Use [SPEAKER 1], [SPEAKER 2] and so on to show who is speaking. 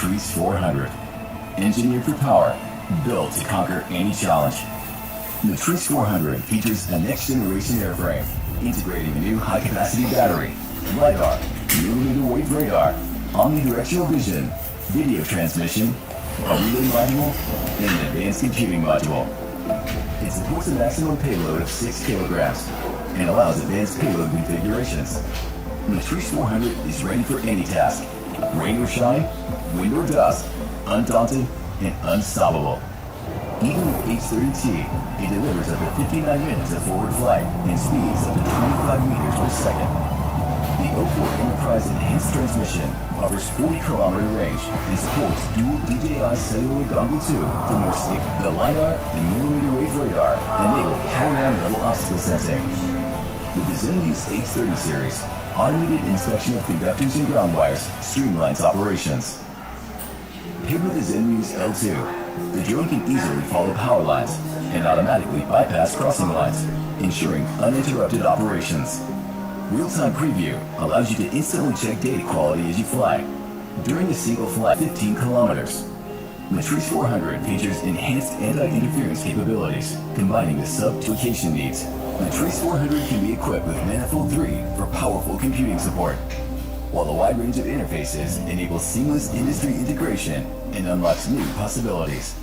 [SPEAKER 1] Matrice 400. Engineered for power, built to conquer any challenge. Matrice 400 features a next-generation airframe, integrating a new high-capacity battery, LiDAR, millimeter-wave radar, omnidirectional vision, video transmission, a relay module, and an advanced computing module. It supports a maximum payload of 6 kilograms and allows advanced payload configurations. Matrice 400 is ready for any task, rain or shine, wind or dust, undaunted and unstoppable. Even with H-30T, it delivers up to 59 minutes of forward flight and speeds up to 25 meters per second. The 04 Enterprise Enhanced Transmission offers 40-kilometer range and supports dual DJI cellular dongle 2 for more stick. The LiDAR and millimeter-wave radar enable power-down level obstacle sensing. With the Zenmuse H-30 series, automated inspection of conductors and ground wires streamlines operations. Paired with the Zenmuse L2, the drone can easily follow power lines and automatically bypass crossing lines, ensuring uninterrupted operations. Real-time preview allows you to instantly check data quality as you fly during a single flight 15 kilometers. Matrice 400 features enhanced anti-interference capabilities, combining the sub-location needs. Matrice 400 can be equipped with Manifold 3 for powerful computing support, while a wide range of interfaces enables seamless industry integration and unlocks new possibilities.